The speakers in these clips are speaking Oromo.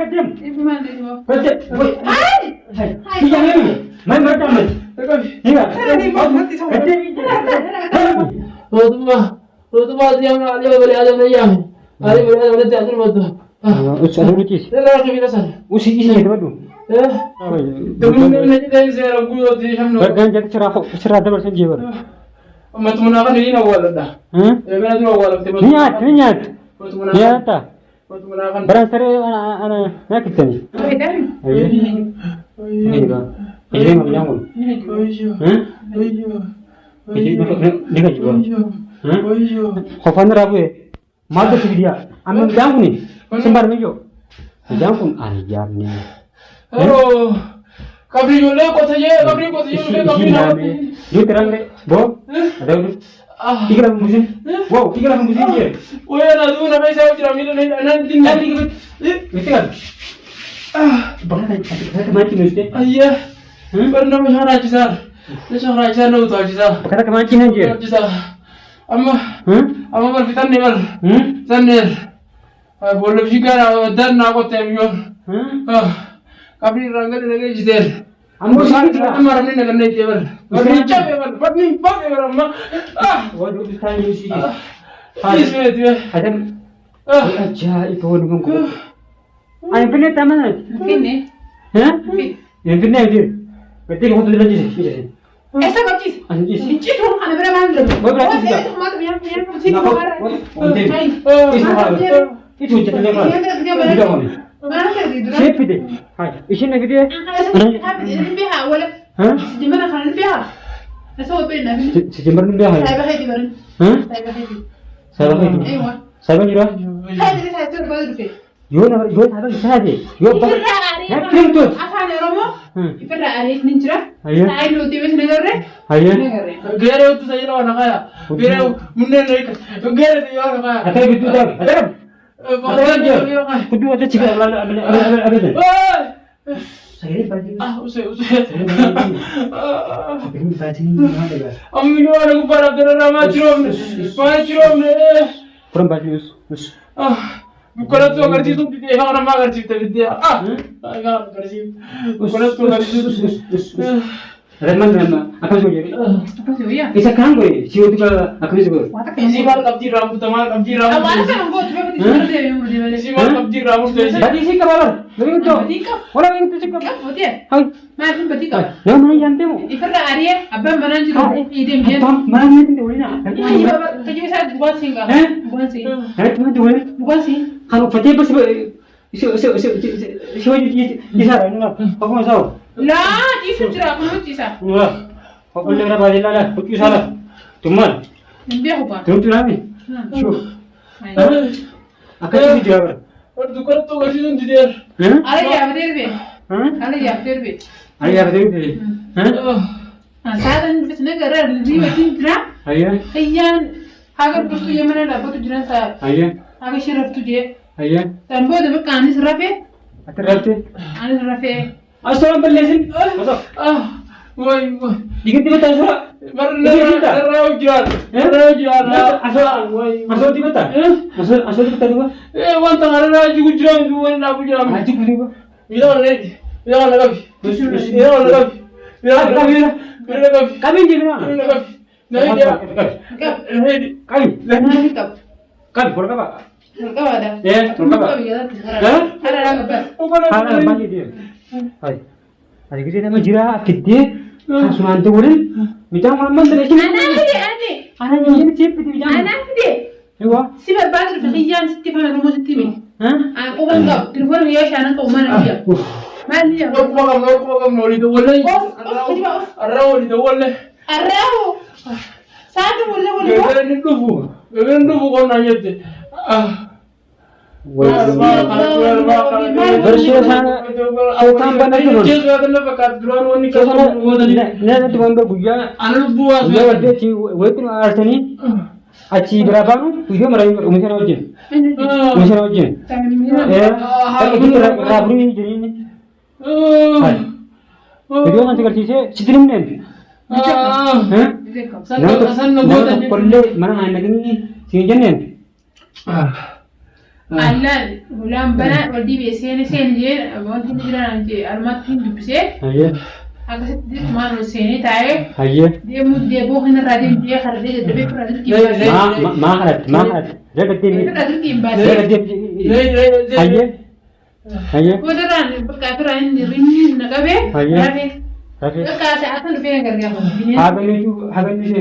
قدم ما عندي ما قدم هاي يا مين ما تعمل هنا رطوبة اليوم عليه ولا على الأيام عليه ولا على الأيام المدة وش هذا وش لا في نسأل وش يجي تبدو تقولون إن جدا زين أقول أدري هم نور بعدين جت شرا دبر سنجيبر ما تمنع كان لينا ولا ده ها يبغى نروح ولا تبغى نيات يا تا ما تمنع كان برا سري أنا ما كنتني أيوة إيه ما بيعمل ها إيه نيجا جوا ها خوفان رابوه ما تسيديا أنا بيعمل سمبر ميجو بيعمل أنا جارني Oh, kabri jule ko thaye जो तेरा ले वो ada udah tiga ratus musim wow 300 musim dia oye na du na mai sa jira milo na nan din na betul kan bahkan kata mati mesti ayya barna mai hara jisa na shara jisa na uta jisa kata kemati aja jisa amma bar fitan ne bar san ne bolo shikara dan na ko temiyo kabri rangal lage jiter ambo sangat amar amne nagar nahi jebar baricha jebar patni pak jebar amma वो जो दिखाई नहीं सी isme tu ada aja itu dengan ko ay pene taman Kini हैं yang pene dia betul kau tu lagi sih ऐसा कब चीज anjir नीचे तो खाने मेरा मान लो वो berarti juga मत बियान बियान कुछ नहीं हो रहा है itu jadi apa tidak mau ما أنا كذي درا siapa dia hai isinya dia أنا بيها ولا ها جماعة خلنا بيها أسوي بينا sejember ni dia hai سايبة هذي برن ها سايبة هذي saya lagi أيوة saya ni dah هذي اللي سايبة بدر فيه yo ada sahaja yo يفرع عليه yakin tu أفعل رومو يفرع عليه نجرا أيوة. سايل لو تبي نجرة ayah نجرة gere tu saja lawan kaya gere munne naik gere tu yawan kaya ada begitu dah ada kan kudu ada cik ada saya baju usai ini baju ni mana dah ammi yo ana gubara dera ma chirom ne kurang baju us bukan tu agar situ dia orang magar situ dia agar kerja bukan tu agar situ Reman apa sih jadi apa sih ya bisa kan gue siu tu aku juga isi mal kabji ramu teman kabji ramu अब आना kan buat coba kita berdua yang berdua isi mal kabji ramu tu tadi sih kabar lebih tu orang yang tu sih kabar buat ya hai ما أكون بديك yang mana jangan mu يفرع عليه أبا منان جلو يدي مين mana ni tu ulina أي بابا كجيب ساعة bukan sih enggak bukan sih Hai cuma tu ulina bukan sih kalau pasti pasti siu di sana ni lah aku mau tahu lah di sutra aku mau cisa wah aku boleh berapa hari lah pergi sana cuman dia apa tu lagi siu aku sih jawab bukan tu agar situ dia ada ya betul be ada ya betul be ayah betul betul saat ini bes negara riba tintra ayah ayyan agar kustu yang mana dapat tujuan saat ayah agar syaraf tujuh ayah tanpa ada kanis rafe atau rate anis rafe asal berlesin masuk woi dikit tiba tahu suara Barna rawu jiran asal woi asal tiba tahu asal tiba tahu wanta ngara jugu jiran du wani nabu jiran aji kudu ila lagi kami di mana kami kami berapa pak mereka ada berapa ada orang apa ada bagi dia hai hari kita nama jira kita asuhan tu orang macam mana dari sini anak ini siapa tu macam anak dia Ewa sifat baru berkhidmat setiap hari rumah setiap aku kan kau telepon dia sana kau mana dia mana dia Nokmagam noli do wala arraw ni do wala arraw satu boleh gegen dubu ko na yette bersih sana sultan bana turun jesu adana bakat duran woni ka wodani nana tuan berbuya anu buwa buya wade ci wetu arsani aci berapa tujuh merayu umusnya wajin tapi itu rabri jadi ini video nanti kerja sih citrim nih san no perlu mana anak ini sini nih Allaan ulaan banaa wal dhibee seen jee wanti inni jiran jee almaatti hin dubbisee akkasitti maal seenee taa'ee deeboo kanarraa deemtee hardee dadhabee fira dirqii maa kanatti Wadaraan bakka firaan inni rinni naqabee rafee bakka sa'aataan dhufee gargaafama. Haganni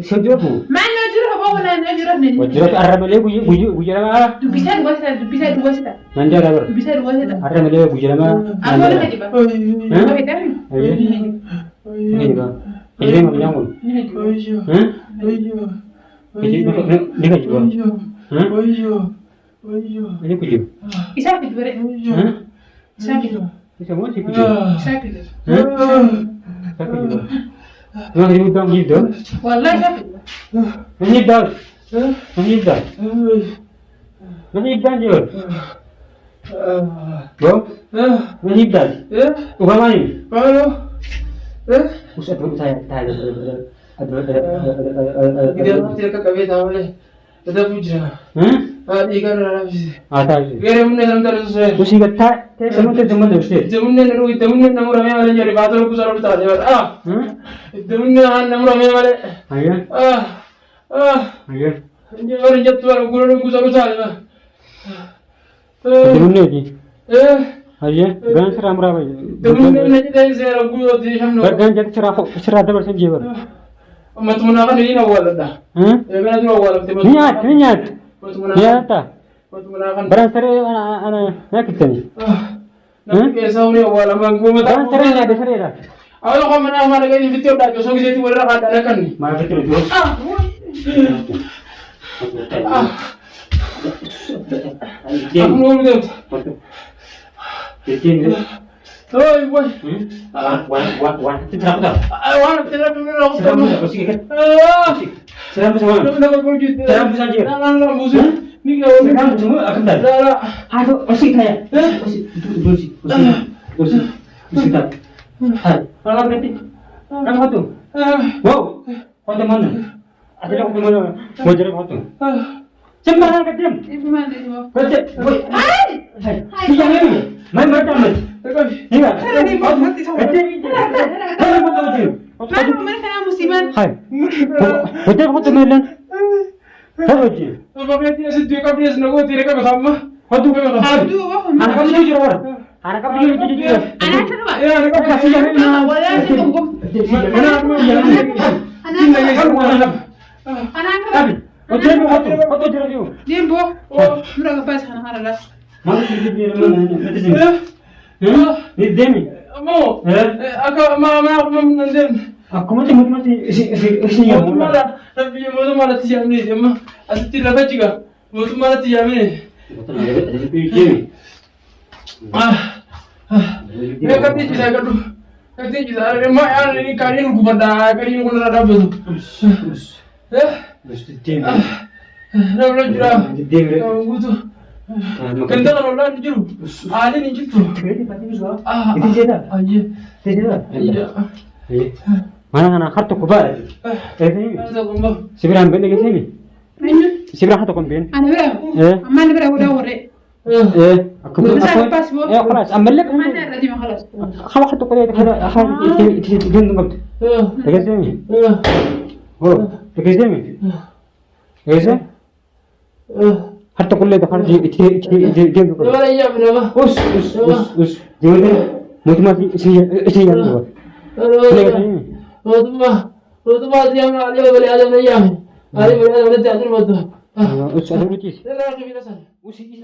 sojofu. Maannoo jiru haboo walaanaa jiru hafnee. Wajjiratu arra malee guyyaa lamaa. Dubbisaa duwwaasita. Nanjaa dabar. Dubbisaa duwwaasita. Arra malee guyyaa lamaa. Akkoo lafa dhiba. Ini juga. Ini nggak nyambung. Ini kan juga. Ini kucing. Sakit bere. Sakit. Semua sih kucing. Sakit. Sakit juga. Nggak diundang gitu. Wallahi sakit. Menyidal. Menyidal. Menyidal juga. Bro. Menyidal. Bukan main. Halo. Usah dulu saya. Kita tidak kekabit awalnya. Tetap puja. Ikan rapi. Ada sih. Gere munne santar sesuai. Usi kata, teman usir. Temunne naru, temunne namu ramai malah jadi batal aku selalu tahu jalan. Temunne namu ramai malah. Ayah. Ayah. Jangan jatuh aku guru aku selalu tahu. Temunne ni. Ayah. Gan seram ramai. Temunne nanti dah saya aku di sana. Gan jadi serah dapat senjiwa. Matmuna kan ini awal dah. Ya kan itu awal. Niat. Ya tak. Matmuna kan. Beransur anak kita ni. Nanti biasa ni awal amang gua mata. Beransur ni ada seri dah. Awal kau mana mana kan ini video dah. Jauh jadi boleh rakan dah kan ni. Mana betul tu? Aku mau tu. Jadi ni. Oi boy. Wan. Tidak apa. Awal tidak pernah aku. Seram tak? Usi kat. Seram semua. Tidak pergi. Seram saja. Nah, musuh. Ni kau. Seram semua akan dah. Dah. Aduh, usi kaya. Usi tak. Hai. Kalau berarti. Kamu tu. Wow. Kau tu mana? Ada aku mana? Mau jadi kau tu. Cembarang kecil. Ibu mana ibu? Kecil. Hai. Hai. Tidak ni. Main macam ni. Iya. Mana mana musiman? Hai. Betul betul melan. Hai betul. Apa berarti asyik kau biasa nak kau tidak kau sama? Aduh. Aduh, Anak kamu jujur orang. Anak kamu jujur. Anak siapa? Ya, nak kau kasih yang ini. Wala si tunggu. Mana aku yang Anak Tapi, betul betul jujur. dia boh. Oh, murah kepas anak haralas. Mana sih dia mana? Ni demi. Mau? Aku mama aku menandem. Aku masih Mau malah, tapi mau malah tiap ni, emang asyik tidak baca juga. Mau malah tiap ni. Betul ada demi. Ya kati bisa kadu. Kati bisa. Emang ini kali ini pada kali ini kena ada betul. Demi. Dah jurah. Demi. Kamu tu. Kenta kalau lah juru. Ada ni jitu. Itu je dah. Aje. Itu je dah. Iya. Mana nak kartu kubar? Ini. Ada kumba. Seberang ben lagi sini. Seberang kartu kumben. Anak berapa? Mana berapa udah ore? Aku pas bu. خلاص أملك. Mana tadi mah خلاص. خلاص kartu kubar itu itu jendung. Tegas ni. Oh, tegas ni. Tegas. حتى كل ده خارج يجي ولا يا بنما us جودة متى شيء يعني وتما ديام عليه ولا عليه ولا يام عليه ولا تعدل مده us ada lutis لا لا كبير سنه us ini